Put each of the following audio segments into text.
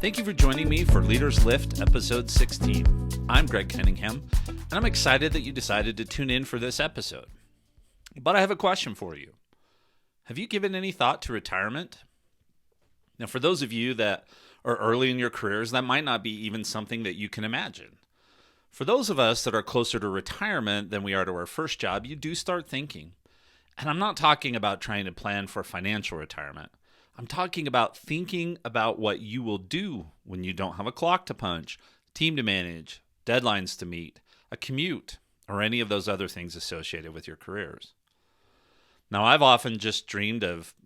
Thank you for joining me for Leaders Lift, episode 16. I'm Greg Cunningham, and I'm excited that you decided to tune in for this episode. But I have a question for you. Have you given any thought to retirement? Now, for those of you that are early in your careers, that might not be even something that you can imagine. For those of us that are closer to retirement than we are to our first job, you do start thinking. And I'm not talking about trying to plan for financial retirement. I'm talking about thinking about what you will do when you don't have a clock to punch, team to manage, deadlines to meet, a commute, or any of those other things associated with your careers. Now, I've often just dreamed of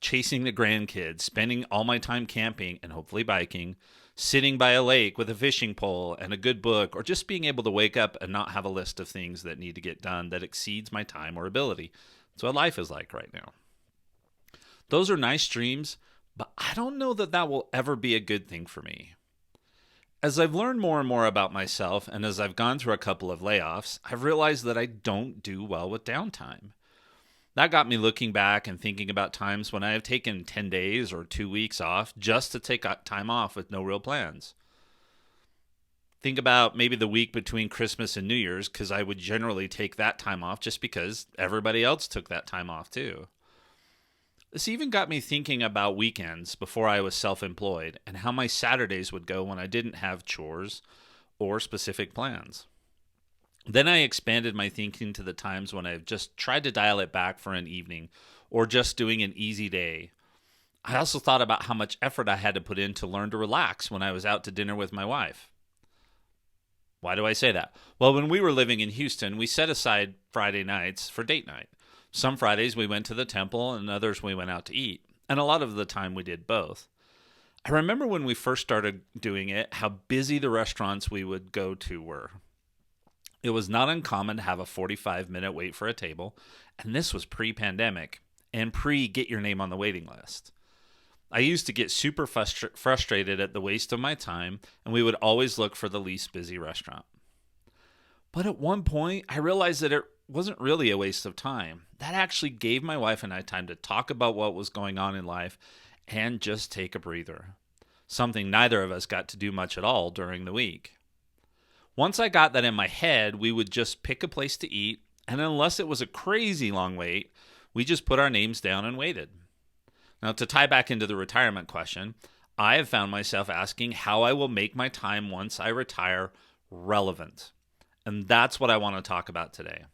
chasing the grandkids, spending all my time camping and hopefully biking, sitting by a lake with a fishing pole and a good book, or just being able to wake up and not have a list of things that need to get done that exceeds my time or ability. That's what life is like right now. Those are nice dreams, but I don't know that that will ever be a good thing for me. As I've learned more and more about myself, and as I've gone through a couple of layoffs, I've realized that I don't do well with downtime. That got me looking back and thinking about times when I have taken 10 days or 2 weeks off just to take time off with no real plans. Think about maybe the week between Christmas and New Year's, because I would generally take that time off just because everybody else took that time off too. This even got me thinking about weekends before I was self-employed and how my Saturdays would go when I didn't have chores or specific plans. Then I expanded my thinking to the times when I've just tried to dial it back for an evening or just doing an easy day. I also thought about how much effort I had to put in to learn to relax when I was out to dinner with my wife. Why do I say that? Well, when we were living in Houston, we set aside Friday nights for date night. Some Fridays we went to the temple and others we went out to eat. And a lot of the time we did both. I remember when we first started doing it, how busy the restaurants we would go to were. It was not uncommon to have a 45-minute wait for a table, and this was pre-pandemic and pre-get your name on the waiting list. I used to get super frustrated at the waste of my time, and we would always look for the least busy restaurant. But at one point, I realized that it wasn't really a waste of time. That actually gave my wife and I time to talk about what was going on in life and just take a breather. Something neither of us got to do much at all during the week. Once I got that in my head, we would just pick a place to eat, and unless it was a crazy long wait, we just put our names down and waited. Now, to tie back into the retirement question, I have found myself asking how I will make my time once I retire relevant. And that's what I want to talk about today.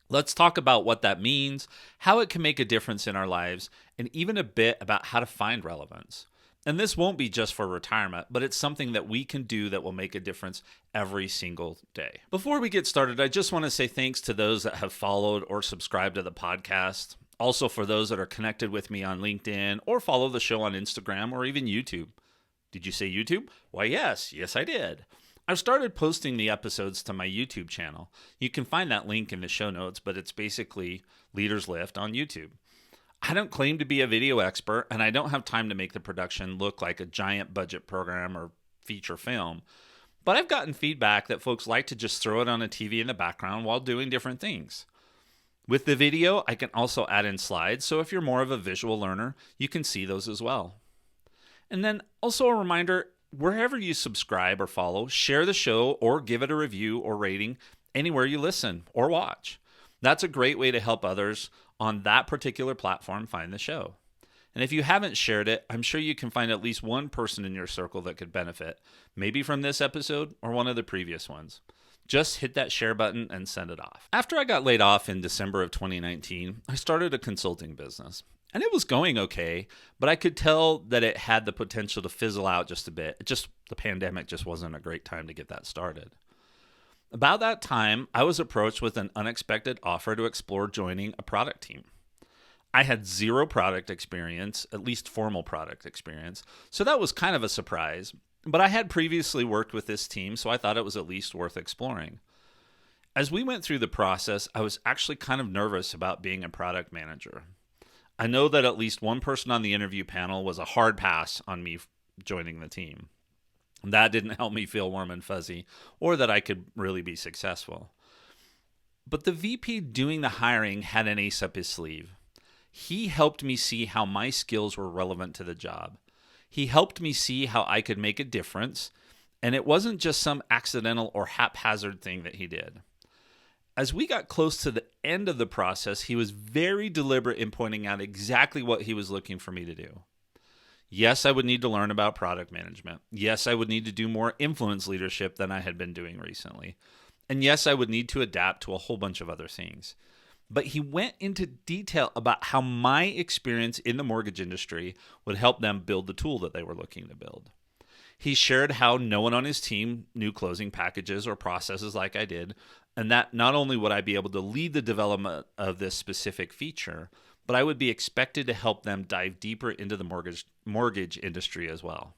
Let's talk about what that means, how it can make a difference in our lives, and even a bit about how to find relevance. And this won't be just for retirement, but it's something that we can do that will make a difference every single day. Before we get started, I just want to say thanks to those that have followed or subscribed to the podcast. Also for those that are connected with me on LinkedIn or follow the show on Instagram or even YouTube. Did you say YouTube? Why, yes, I did. I've started posting the episodes to my YouTube channel. You can find that link in the show notes, but it's basically Leaders Lift on YouTube. I don't claim to be a video expert, and I don't have time to make the production look like a giant budget program or feature film. But I've gotten feedback that folks like to just throw it on a TV in the background while doing different things. With the video, I can also add in slides, so if you're more of a visual learner, you can see those as well. And then also a reminder, wherever you subscribe or follow, share the show or give it a review or rating anywhere you listen or watch. That's a great way to help others on that particular platform find the show. And if you haven't shared it, I'm sure you can find at least one person in your circle that could benefit, maybe from this episode or one of the previous ones. Just hit that share button and send it off. After I got laid off in December of 2019, I started a consulting business. And it was going okay, but I could tell that it had the potential to fizzle out just a bit. The pandemic just wasn't a great time to get that started. About that time, I was approached with an unexpected offer to explore joining a product team. I had zero product experience, at least formal product experience, so that was kind of a surprise. But I had previously worked with this team, so I thought it was at least worth exploring. As we went through the process, I was actually kind of nervous about being a product manager. I know that at least one person on the interview panel was a hard pass on me joining the team. That didn't help me feel warm and fuzzy, or that I could really be successful. But the VP doing the hiring had an ace up his sleeve. He helped me see how my skills were relevant to the job. He helped me see how I could make a difference, and it wasn't just some accidental or haphazard thing that he did. As we got close to the end of the process, he was very deliberate in pointing out exactly what he was looking for me to do. Yes, I would need to learn about product management. Yes, I would need to do more influence leadership than I had been doing recently. And yes, I would need to adapt to a whole bunch of other things. But he went into detail about how my experience in the mortgage industry would help them build the tool that they were looking to build. He shared how no one on his team knew closing packages or processes like I did, and that not only would I be able to lead the development of this specific feature, but I would be expected to help them dive deeper into the mortgage industry as well.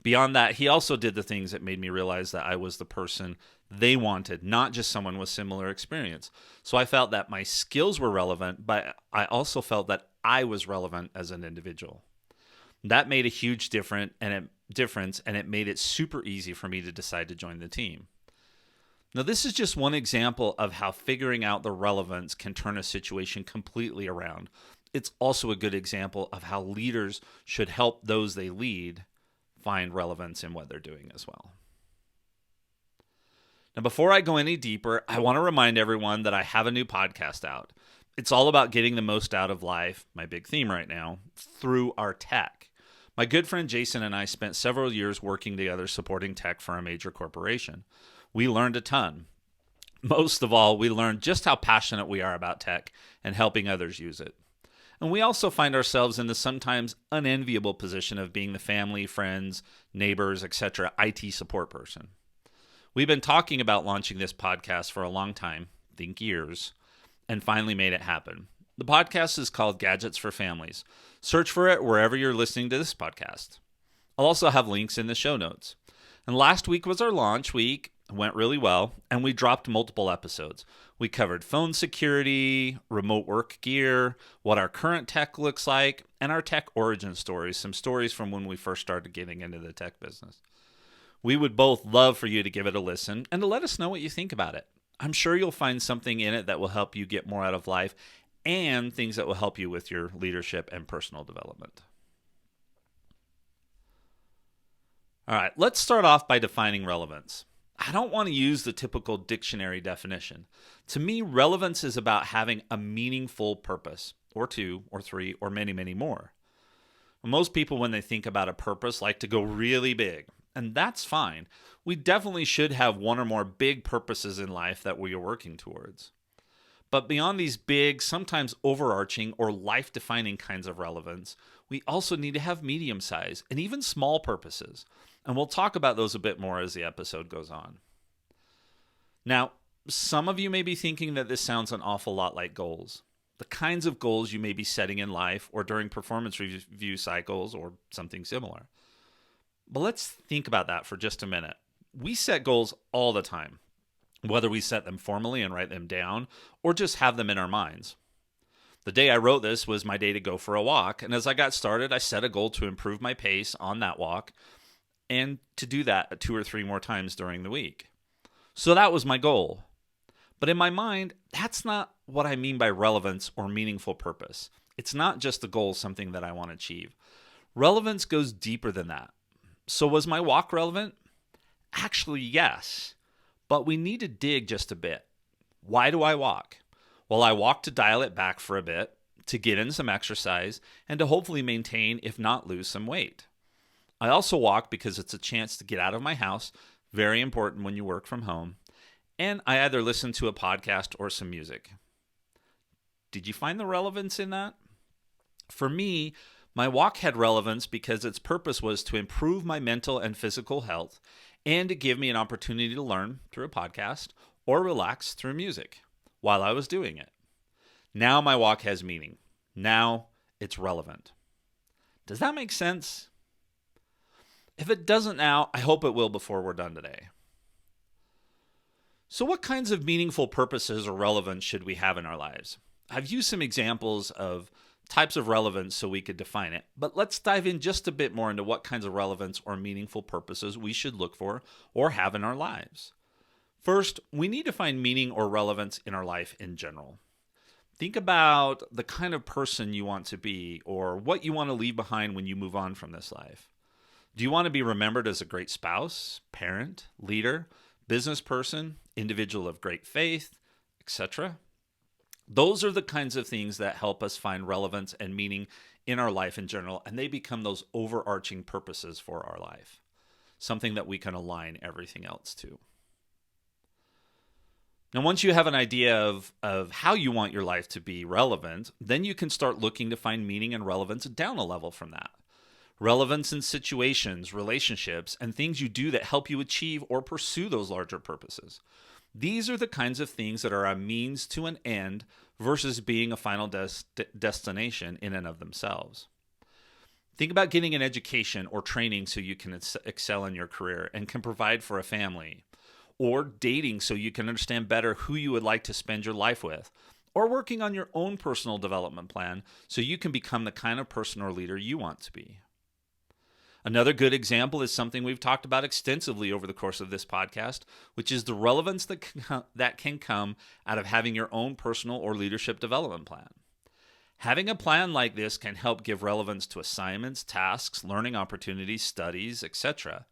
Beyond that, he also did the things that made me realize that I was the person they wanted, not just someone with similar experience. So I felt that my skills were relevant, but I also felt that I was relevant as an individual. That made a huge difference, and it made it super easy for me to decide to join the team. Now, this is just one example of how figuring out the relevance can turn a situation completely around. It's also a good example of how leaders should help those they lead find relevance in what they're doing as well. Now, before I go any deeper, I want to remind everyone that I have a new podcast out. It's all about getting the most out of life, my big theme right now, through our tech. My good friend Jason and I spent several years working together supporting tech for a major corporation. We learned a ton. Most of all, we learned just how passionate we are about tech and helping others use it. And we also find ourselves in the sometimes unenviable position of being the family, friends, neighbors, etc. IT support person. We've been talking about launching this podcast for a long time, think years, and finally made it happen. The podcast is called Gadgets for Families. Search for it wherever you're listening to this podcast. I'll also have links in the show notes. And last week was our launch week. It went really well, and we dropped multiple episodes. We covered phone security, remote work gear, what our current tech looks like, and our tech origin stories, some stories from when we first started getting into the tech business. We would both love for you to give it a listen and to let us know what you think about it. I'm sure you'll find something in it that will help you get more out of life and things that will help you with your leadership and personal development. All right, let's start off by defining relevance. I don't want to use the typical dictionary definition. To me, relevance is about having a meaningful purpose, or two, or three, or many, many more. Most people, when they think about a purpose, like to go really big, and that's fine. We definitely should have one or more big purposes in life that we are working towards. But beyond these big, sometimes overarching or life-defining kinds of relevance, we also need to have medium-sized and even small purposes. And we'll talk about those a bit more as the episode goes on. Now, some of you may be thinking that this sounds an awful lot like goals. The kinds of goals you may be setting in life or during performance review cycles or something similar. But let's think about that for just a minute. We set goals all the time, whether we set them formally and write them down or just have them in our minds. The day I wrote this was my day to go for a walk, and as I got started, I set a goal to improve my pace on that walk and to do that 2 or 3 more times during the week. So that was my goal. But in my mind, that's not what I mean by relevance or meaningful purpose. It's not just the goal, something that I want to achieve. Relevance goes deeper than that. So was my walk relevant? Actually, yes. But we need to dig just a bit. Why do I walk? Well, I walk to dial it back for a bit, to get in some exercise, and to hopefully maintain, if not lose, some weight. I also walk because it's a chance to get out of my house, very important when you work from home, and I either listen to a podcast or some music. Did you find the relevance in that? For me, my walk had relevance because its purpose was to improve my mental and physical health and to give me an opportunity to learn through a podcast or relax through music while I was doing it. Now my walk has meaning. Now it's relevant. Does that make sense? If it doesn't now, I hope it will before we're done today. So what kinds of meaningful purposes or relevance should we have in our lives? I've used some examples of types of relevance so we could define it, but let's dive in just a bit more into what kinds of relevance or meaningful purposes we should look for or have in our lives. First, we need to find meaning or relevance in our life in general. Think about the kind of person you want to be or what you want to leave behind when you move on from this life. Do you want to be remembered as a great spouse, parent, leader, business person, individual of great faith, etc.? Those are the kinds of things that help us find relevance and meaning in our life in general, and they become those overarching purposes for our life, something that we can align everything else to. Now, once you have an idea of how you want your life to be relevant, then you can start looking to find meaning and relevance down a level from that. Relevance in situations, relationships, and things you do that help you achieve or pursue those larger purposes. These are the kinds of things that are a means to an end versus being a final destination in and of themselves. Think about getting an education or training so you can excel in your career and can provide for a family, or dating so you can understand better who you would like to spend your life with, or working on your own personal development plan so you can become the kind of person or leader you want to be. Another good example is something we've talked about extensively over the course of this podcast, which is the relevance that can come out of having your own personal or leadership development plan. Having a plan like this can help give relevance to assignments, tasks, learning opportunities, studies, etc.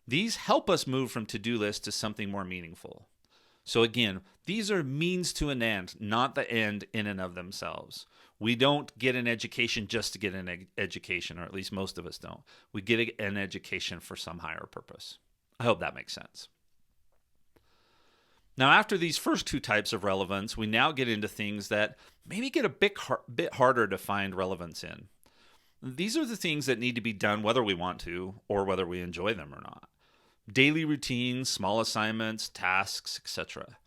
These help us move from to-do list to something more meaningful. So again, these are means to an end, not the end in and of themselves. We don't get an education just to get an education, or at least most of us don't. We get an education for some higher purpose. I hope that makes sense. Now, after these first two types of relevance, we now get into things that maybe get a bit harder to find relevance in. These are the things that need to be done whether we want to or whether we enjoy them or not. Daily routines, small assignments, tasks, etc.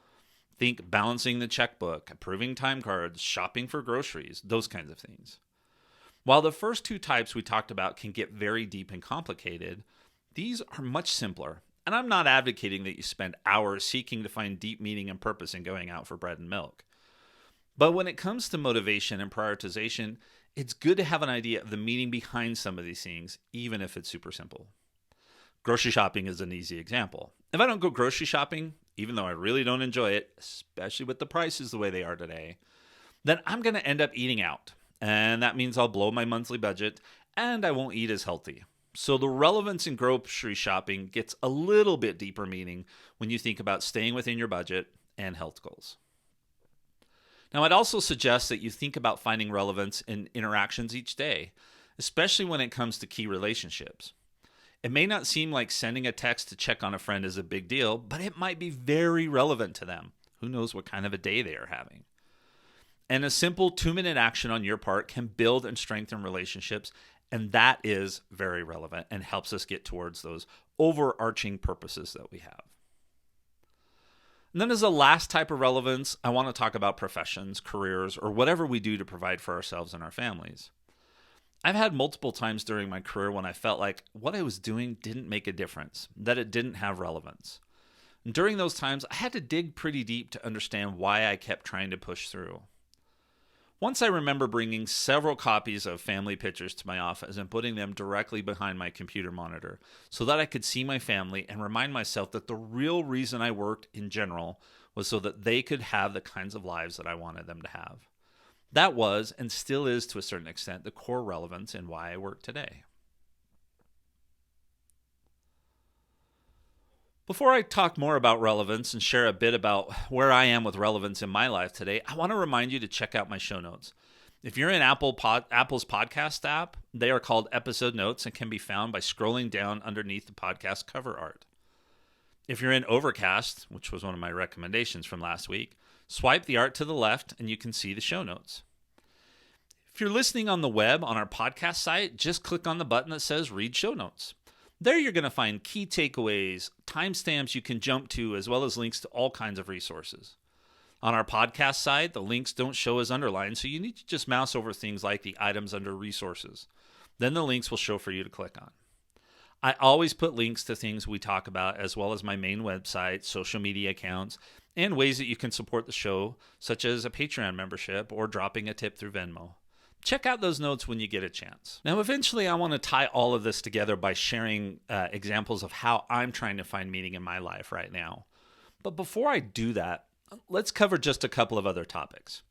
Think balancing the checkbook, approving time cards, shopping for groceries, those kinds of things. While the first two types we talked about can get very deep and complicated, these are much simpler. And I'm not advocating that you spend hours seeking to find deep meaning and purpose in going out for bread and milk. But when it comes to motivation and prioritization, it's good to have an idea of the meaning behind some of these things, even if it's super simple. Grocery shopping is an easy example. If I don't go grocery shopping, even though I really don't enjoy it, especially with the prices the way they are today, then I'm going to end up eating out. And that means I'll blow my monthly budget and I won't eat as healthy. So the relevance in grocery shopping gets a little bit deeper meaning when you think about staying within your budget and health goals. Now, I'd also suggest that you think about finding relevance in interactions each day, especially when it comes to key relationships. It may not seem like sending a text to check on a friend is a big deal, but it might be very relevant to them. Who knows what kind of a day they are having? And a simple 2-minute action on your part can build and strengthen relationships, and that is very relevant and helps us get towards those overarching purposes that we have. And then as a last type of relevance, I want to talk about professions, careers, or whatever we do to provide for ourselves and our families. I've had multiple times during my career when I felt like what I was doing didn't make a difference, that it didn't have relevance. And during those times, I had to dig pretty deep to understand why I kept trying to push through. Once I remember bringing several copies of family pictures to my office and putting them directly behind my computer monitor so that I could see my family and remind myself that the real reason I worked in general was so that they could have the kinds of lives that I wanted them to have. That was, and still is to a certain extent, the core relevance in why I work today. Before I talk more about relevance and share a bit about where I am with relevance in my life today, I want to remind you to check out my show notes. If you're in Apple's podcast app, they are called episode notes and can be found by scrolling down underneath the podcast cover art. If you're in Overcast, which was one of my recommendations from last week, swipe the art to the left and you can see the show notes. If you're listening on the web on our podcast site, just click on the button that says Read Show Notes. There you're going to find key takeaways, timestamps you can jump to, as well as links to all kinds of resources. On our podcast side, the links don't show as underlined, so you need to just mouse over things like the items under resources. Then the links will show for you to click on. I always put links to things we talk about, as well as my main website, social media accounts, and ways that you can support the show, such as a Patreon membership or dropping a tip through Venmo. Check out those notes when you get a chance. Now, eventually, I want to tie all of this together by sharing examples of how I'm trying to find meaning in my life right now. But before I do that, let's cover just a couple of other topics.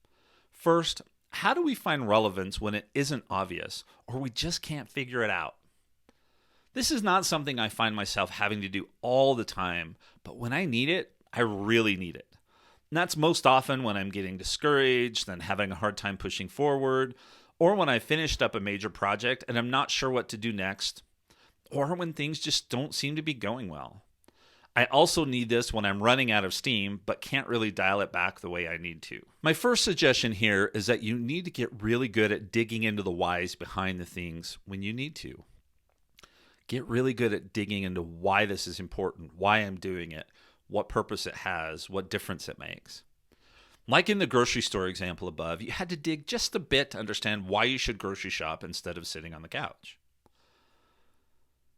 First, how do we find relevance when it isn't obvious or we just can't figure it out? This is not something I find myself having to do all the time, but when I need it, I really need it. And that's most often when I'm getting discouraged and having a hard time pushing forward, or when I finished up a major project and I'm not sure what to do next, or when things just don't seem to be going well. I also need this when I'm running out of steam, but can't really dial it back the way I need to. My first suggestion here is that you need to get really good at digging into the whys behind the things when you need to. Get really good at digging into why this is important, why I'm doing it, what purpose it has, what difference it makes. Like in the grocery store example above, you had to dig just a bit to understand why you should grocery shop instead of sitting on the couch.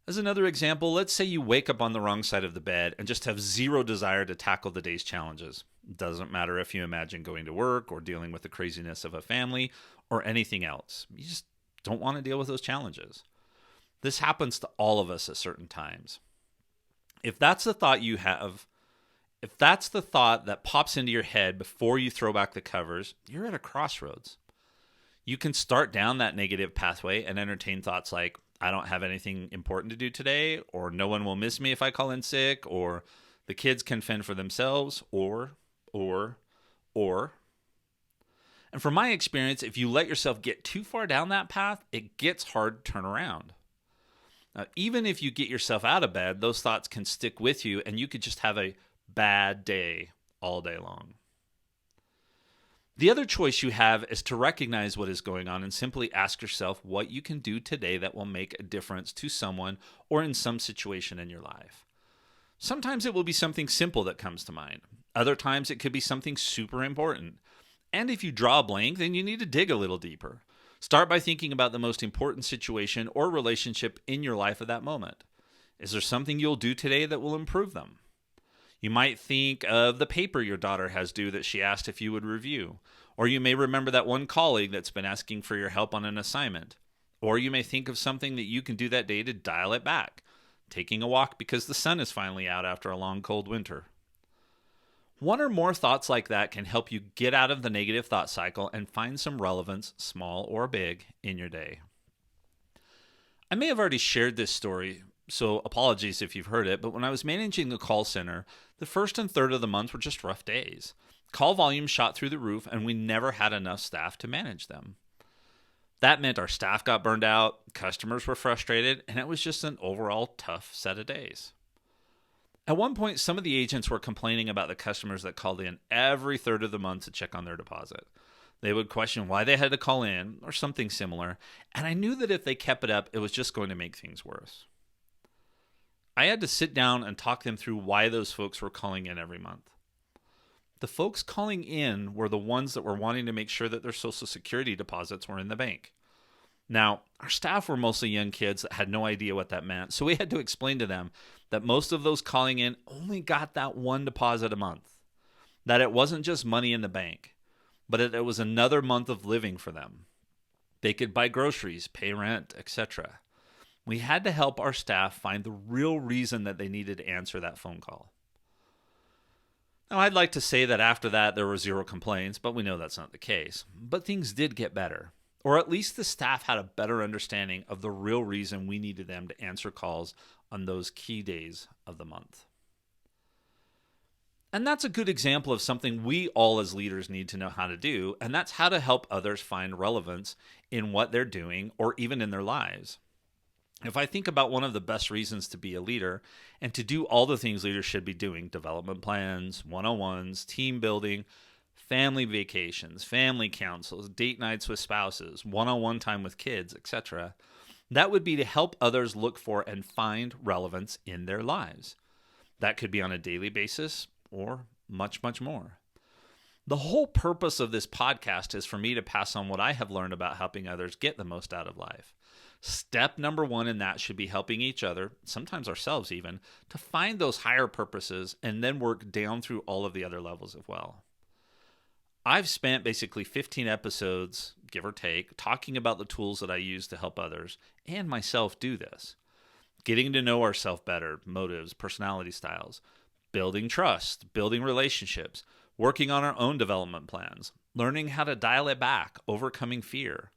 As another example, let's say you wake up on the wrong side of the bed and just have zero desire to tackle the day's challenges. It doesn't matter if you imagine going to work or dealing with the craziness of a family or anything else. You just don't want to deal with those challenges. This happens to all of us at certain times. If that's the thought you have, if that's the thought that pops into your head before you throw back the covers, you're at a crossroads. You can start down that negative pathway and entertain thoughts like, I don't have anything important to do today, or no one will miss me if I call in sick, or the kids can fend for themselves, or. And from my experience, if you let yourself get too far down that path, it gets hard to turn around. Now, even if you get yourself out of bed, those thoughts can stick with you, and you could just have a bad day all day long. The other choice you have is to recognize what is going on and simply ask yourself what you can do today that will make a difference to someone or in some situation in your life. Sometimes it will be something simple that comes to mind. Other times it could be something super important. And if you draw a blank, then you need to dig a little deeper. Start by thinking about the most important situation or relationship in your life at that moment. Is there something you'll do today that will improve them? You might think of the paper your daughter has due that she asked if you would review. Or you may remember that one colleague that's been asking for your help on an assignment. Or you may think of something that you can do that day to dial it back. Taking a walk because the sun is finally out after a long cold winter. One or more thoughts like that can help you get out of the negative thought cycle and find some relevance, small or big, in your day. I may have already shared this story, so apologies if you've heard it, but when I was managing the call center, the first and third of the month were just rough days. Call volume shot through the roof, and we never had enough staff to manage them. That meant our staff got burned out, customers were frustrated, and it was just an overall tough set of days. At one point, some of the agents were complaining about the customers that called in every third of the month to check on their deposit. They would question why they had to call in, or something similar, and I knew that if they kept it up, it was just going to make things worse. I had to sit down and talk them through why those folks were calling in every month. The folks calling in were the ones that were wanting to make sure that their Social Security deposits were in the bank. Now, our staff were mostly young kids that had no idea what that meant, so we had to explain to them that most of those calling in only got that one deposit a month, that it wasn't just money in the bank, but it was another month of living for them. They could buy groceries, pay rent, etc. We had to help our staff find the real reason that they needed to answer that phone call. Now, I'd like to say that after that there were zero complaints, but we know that's not the case. But things did get better, or at least the staff had a better understanding of the real reason we needed them to answer calls on those key days of the month. And that's a good example of something we all as leaders need to know how to do, and that's how to help others find relevance in what they're doing or even in their lives. If I think about one of the best reasons to be a leader and to do all the things leaders should be doing, development plans, one-on-ones, team building, family vacations, family councils, date nights with spouses, one-on-one time with kids, etc., that would be to help others look for and find relevance in their lives. That could be on a daily basis or much, much more. The whole purpose of this podcast is for me to pass on what I have learned about helping others get the most out of life. Step number one in that should be helping each other, sometimes ourselves even, to find those higher purposes and then work down through all of the other levels as well. I've spent basically 15 episodes, give or take, talking about the tools that I use to help others and myself do this. Getting to know ourselves better, motives, personality styles, building trust, building relationships, working on our own development plans, learning how to dial it back, overcoming fear.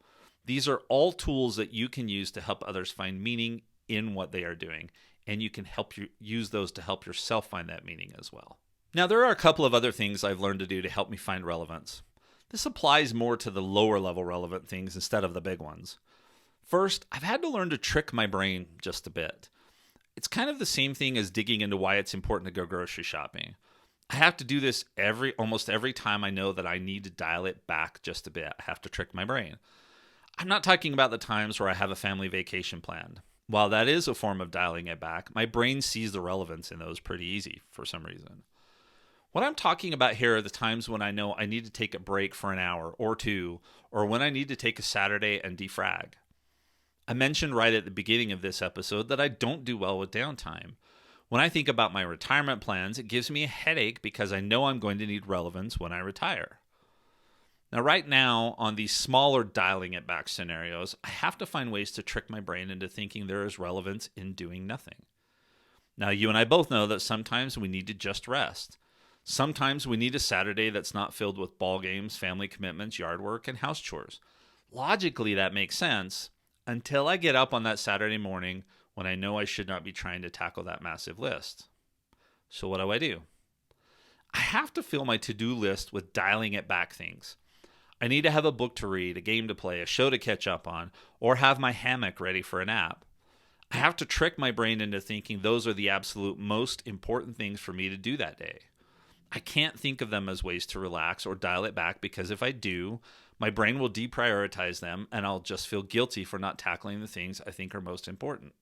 These are all tools that you can use to help others find meaning in what they are doing, and you can help you use those to help yourself find that meaning as well. Now, there are a couple of other things I've learned to do to help me find relevance. This applies more to the lower level relevant things instead of the big ones. First, I've had to learn to trick my brain just a bit. It's kind of the same thing as digging into why it's important to go grocery shopping. I have to do this almost every time I know that I need to dial it back just a bit. I have to trick my brain. I'm not talking about the times where I have a family vacation planned. While that is a form of dialing it back, my brain sees the relevance in those pretty easy for some reason. What I'm talking about here are the times when I know I need to take a break for an hour or two, or when I need to take a Saturday and defrag. I mentioned right at the beginning of this episode that I don't do well with downtime. When I think about my retirement plans, it gives me a headache because I know I'm going to need relevance when I retire. Now, right now, on these smaller dialing it back scenarios, I have to find ways to trick my brain into thinking there is relevance in doing nothing. Now, you and I both know that sometimes we need to just rest. Sometimes we need a Saturday that's not filled with ball games, family commitments, yard work, and house chores. Logically, that makes sense until I get up on that Saturday morning when I know I should not be trying to tackle that massive list. So what do? I have to fill my to-do list with dialing it back things. I need to have a book to read, a game to play, a show to catch up on, or have my hammock ready for a nap. I have to trick my brain into thinking those are the absolute most important things for me to do that day. I can't think of them as ways to relax or dial it back because if I do, my brain will deprioritize them and I'll just feel guilty for not tackling the things I think are most important.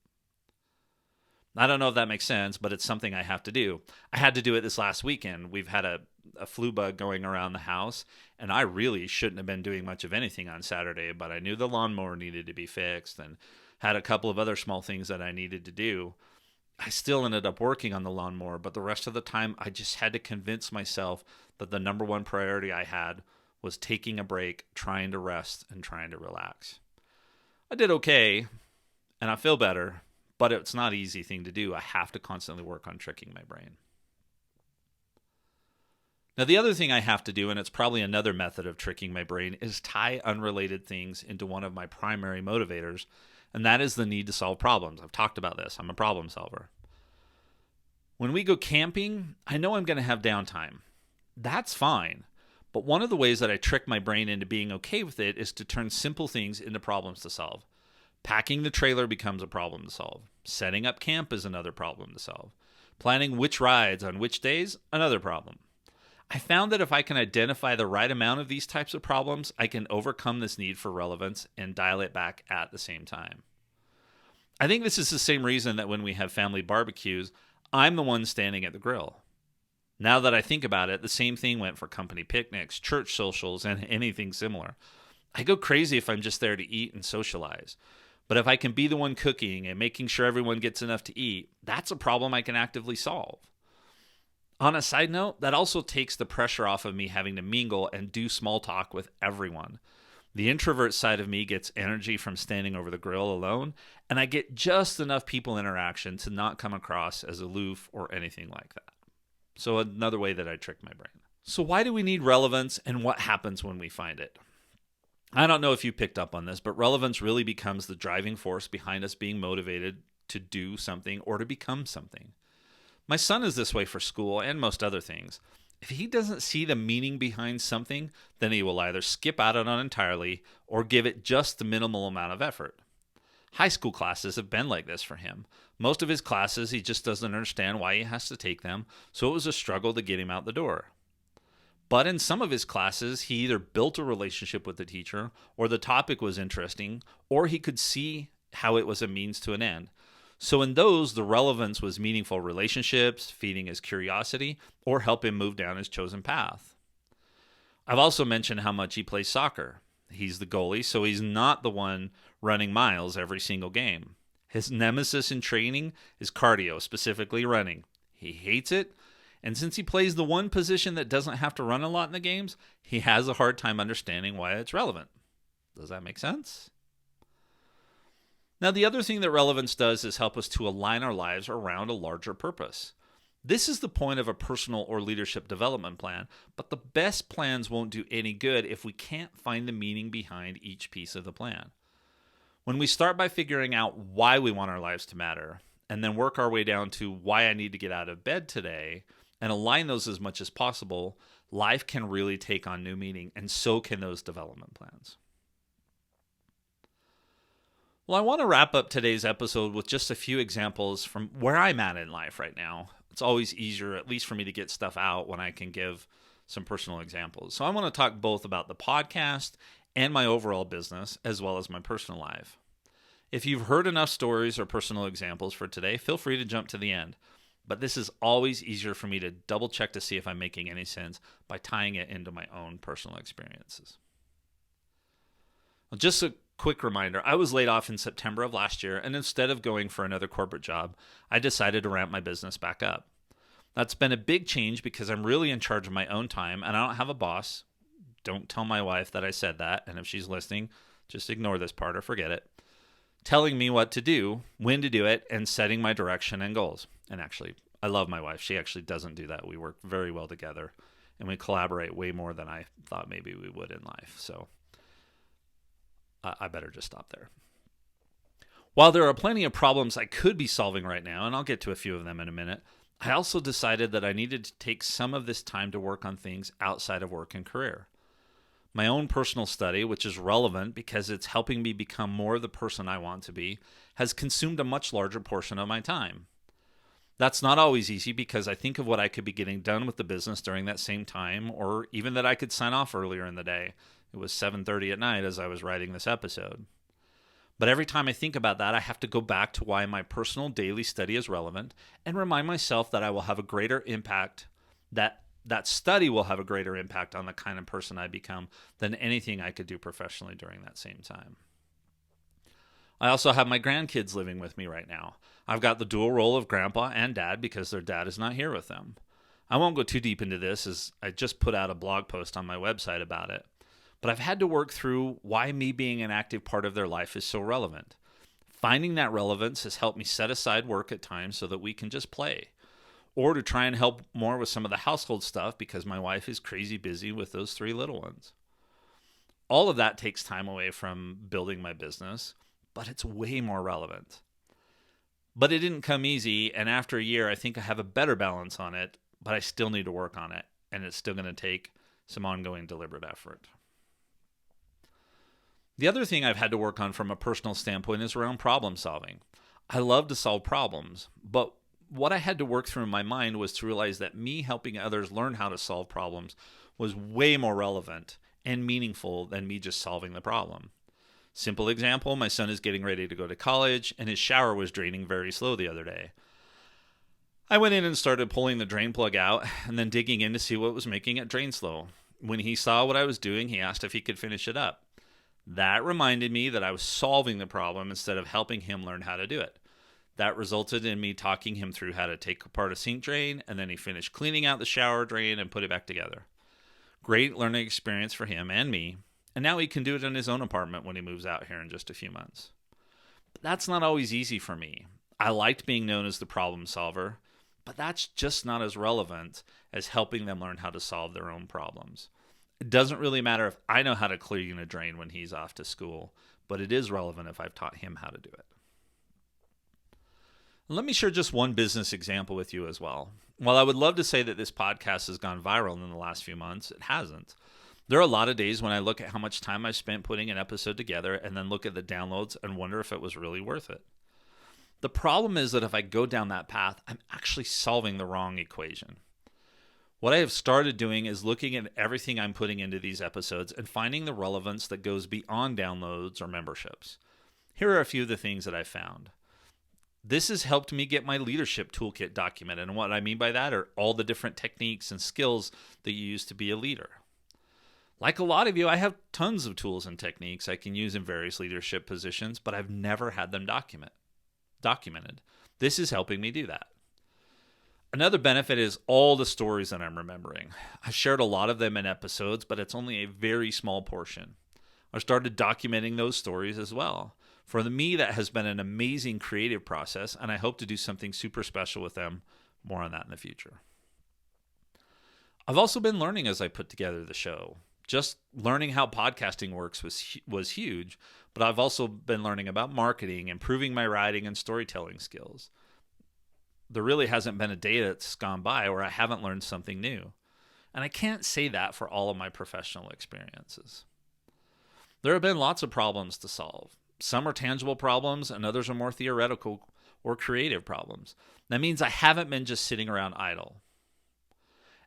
I don't know if that makes sense, but it's something I have to do. I had to do it this last weekend. We've had a flu bug going around the house, and I really shouldn't have been doing much of anything on Saturday, but I knew the lawnmower needed to be fixed and had a couple of other small things that I needed to do. I still ended up working on the lawnmower, but the rest of the time I just had to convince myself that the number one priority I had was taking a break, trying to rest, and trying to relax. I did okay, and I feel better, but it's not an easy thing to do. I have to constantly work on tricking my brain. Now, the other thing I have to do, and it's probably another method of tricking my brain, is tie unrelated things into one of my primary motivators, and that is the need to solve problems. I've talked about this. I'm a problem solver. When we go camping, I know I'm going to have downtime. That's fine. But one of the ways that I trick my brain into being okay with it is to turn simple things into problems to solve. Packing the trailer becomes a problem to solve. Setting up camp is another problem to solve. Planning which rides on which days, another problem. I found that if I can identify the right amount of these types of problems, I can overcome this need for relevance and dial it back at the same time. I think this is the same reason that when we have family barbecues, I'm the one standing at the grill. Now that I think about it, the same thing went for company picnics, church socials, and anything similar. I go crazy if I'm just there to eat and socialize. But if I can be the one cooking and making sure everyone gets enough to eat, that's a problem I can actively solve. On a side note, that also takes the pressure off of me having to mingle and do small talk with everyone. The introvert side of me gets energy from standing over the grill alone, and I get just enough people interaction to not come across as aloof or anything like that. So another way that I trick my brain. So why do we need relevance, and what happens when we find it? I don't know if you picked up on this, but relevance really becomes the driving force behind us being motivated to do something or to become something. My son is this way for school and most other things. If he doesn't see the meaning behind something, then he will either skip out on it entirely or give it just the minimal amount of effort. High school classes have been like this for him. Most of his classes, he just doesn't understand why he has to take them, so it was a struggle to get him out the door. But in some of his classes, he either built a relationship with the teacher, or the topic was interesting, or he could see how it was a means to an end. So in those, the relevance was meaningful relationships, feeding his curiosity, or help him move down his chosen path. I've also mentioned how much he plays soccer. He's the goalie, so he's not the one running miles every single game. His nemesis in training is cardio, specifically running. He hates it, and since he plays the one position that doesn't have to run a lot in the games, he has a hard time understanding why it's relevant. Does that make sense? Now, the other thing that relevance does is help us to align our lives around a larger purpose. This is the point of a personal or leadership development plan, but the best plans won't do any good if we can't find the meaning behind each piece of the plan. When we start by figuring out why we want our lives to matter, and then work our way down to why I need to get out of bed today, and align those as much as possible, life can really take on new meaning, and so can those development plans. Well, I want to wrap up today's episode with just a few examples from where I'm at in life right now. It's always easier, at least for me, to get stuff out when I can give some personal examples. So I want to talk both about the podcast and my overall business, as well as my personal life. If you've heard enough stories or personal examples for today, feel free to jump to the end. But this is always easier for me to double check to see if I'm making any sense by tying it into my own personal experiences. Well, just a quick reminder, I was laid off in September of last year, and instead of going for another corporate job, I decided to ramp my business back up. That's been a big change because I'm really in charge of my own time, and I don't have a boss. Don't tell my wife that I said that, and if she's listening, just ignore this part or forget it. Telling me what to do, when to do it, and setting my direction and goals. And actually, I love my wife. She actually doesn't do that. We work very well together, and we collaborate way more than I thought maybe we would in life. So I better just stop there. While there are plenty of problems I could be solving right now, and I'll get to a few of them in a minute, I also decided that I needed to take some of this time to work on things outside of work and career. My own personal study, which is relevant because it's helping me become more of the person I want to be, has consumed a much larger portion of my time. That's not always easy because I think of what I could be getting done with the business during that same time, or even that I could sign off earlier in the day. It was 7:30 at night as I was writing this episode. But every time I think about that, I have to go back to why my personal daily study is relevant and remind myself that I will have a greater impact, that study will have a greater impact on the kind of person I become than anything I could do professionally during that same time. I also have my grandkids living with me right now. I've got the dual role of grandpa and dad because their dad is not here with them. I won't go too deep into this as I just put out a blog post on my website about it. But I've had to work through why me being an active part of their life is so relevant. Finding that relevance has helped me set aside work at times so that we can just play, or to try and help more with some of the household stuff because my wife is crazy busy with those 3 little ones. All of that takes time away from building my business, but it's way more relevant. But it didn't come easy, and after a year, I think I have a better balance on it, but I still need to work on it, and it's still going to take some ongoing deliberate effort. The other thing I've had to work on from a personal standpoint is around problem solving. I love to solve problems, but what I had to work through in my mind was to realize that me helping others learn how to solve problems was way more relevant and meaningful than me just solving the problem. Simple example, my son is getting ready to go to college, and his shower was draining very slow the other day. I went in and started pulling the drain plug out and then digging in to see what was making it drain slow. When he saw what I was doing, he asked if he could finish it up. That reminded me that I was solving the problem instead of helping him learn how to do it. That resulted in me talking him through how to take apart a sink drain, and then he finished cleaning out the shower drain and put it back together. Great learning experience for him and me, and now he can do it in his own apartment when he moves out here in just a few months. But that's not always easy for me. I liked being known as the problem solver, but that's just not as relevant as helping them learn how to solve their own problems. It doesn't really matter if I know how to clean a drain when he's off to school, but it is relevant if I've taught him how to do it. Let me share just one business example with you as well. While I would love to say that this podcast has gone viral in the last few months, it hasn't. There are a lot of days when I look at how much time I've spent putting an episode together and then look at the downloads and wonder if it was really worth it. The problem is that if I go down that path, I'm actually solving the wrong equation. What I have started doing is looking at everything I'm putting into these episodes and finding the relevance that goes beyond downloads or memberships. Here are a few of the things that I found. This has helped me get my leadership toolkit documented, and what I mean by that are all the different techniques and skills that you use to be a leader. Like a lot of you, I have tons of tools and techniques I can use in various leadership positions, but I've never had them documented. This is helping me do that. Another benefit is all the stories that I'm remembering. I've shared a lot of them in episodes, but it's only a very small portion. I've started documenting those stories as well. For me, that has been an amazing creative process, and I hope to do something super special with them More on that in the future. I've also been learning as I put together the show. Just learning how podcasting works was huge, but I've also been learning about marketing, improving my writing and storytelling skills. There really hasn't been a day that's gone by where I haven't learned something new. And I can't say that for all of my professional experiences. There have been lots of problems to solve. Some are tangible problems and others are more theoretical or creative problems. That means I haven't been just sitting around idle.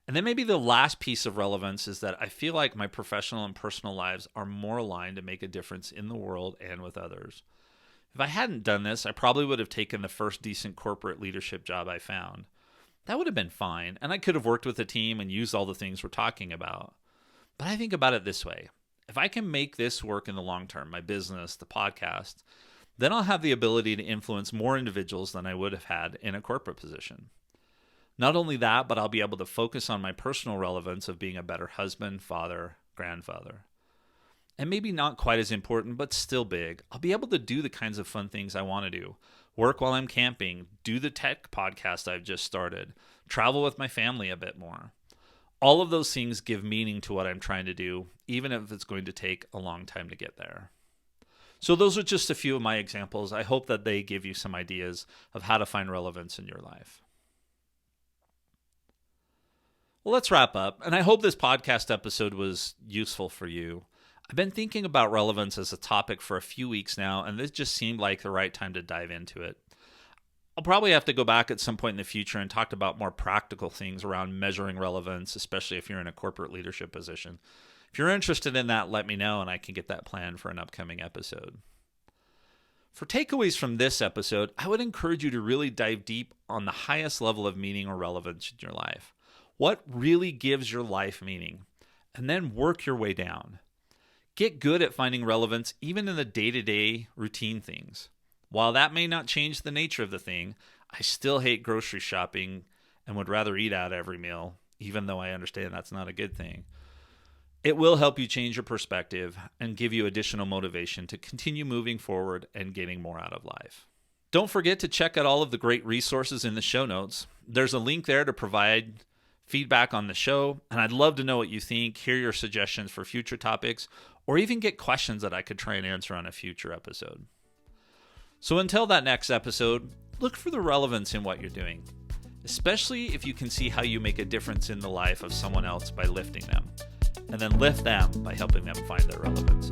And then maybe the last piece of relevance is that I feel like my professional and personal lives are more aligned to make a difference in the world and with others. If I hadn't done this, I probably would have taken the first decent corporate leadership job I found. That would have been fine, and I could have worked with a team and used all the things we're talking about. But I think about it this way. If I can make this work in the long term, my business, the podcast, then I'll have the ability to influence more individuals than I would have had in a corporate position. Not only that, but I'll be able to focus on my personal relevance of being a better husband, father, grandfather. And maybe not quite as important, but still big, I'll be able to do the kinds of fun things I want to do. Work while I'm camping, do the tech podcast I've just started, travel with my family a bit more. All of those things give meaning to what I'm trying to do, even if it's going to take a long time to get there. So those are just a few of my examples. I hope that they give you some ideas of how to find relevance in your life. Well, let's wrap up, and I hope this podcast episode was useful for you. I've been thinking about relevance as a topic for a few weeks now, and this just seemed like the right time to dive into it. I'll probably have to go back at some point in the future and talk about more practical things around measuring relevance, especially if you're in a corporate leadership position. If you're interested in that, let me know, and I can get that planned for an upcoming episode. For takeaways from this episode, I would encourage you to really dive deep on the highest level of meaning or relevance in your life. What really gives your life meaning? And then work your way down. Get good at finding relevance even in the day-to-day routine things. While that may not change the nature of the thing, I still hate grocery shopping and would rather eat out every meal, even though I understand that's not a good thing. It will help you change your perspective and give you additional motivation to continue moving forward and getting more out of life. Don't forget to check out all of the great resources in the show notes. There's a link there to provide feedback on the show, and I'd love to know what you think, hear your suggestions for future topics, or even get questions that I could try and answer on a future episode. So until that next episode, look for the relevance in what you're doing, especially if you can see how you make a difference in the life of someone else by lifting them, and then lift them by helping them find their relevance.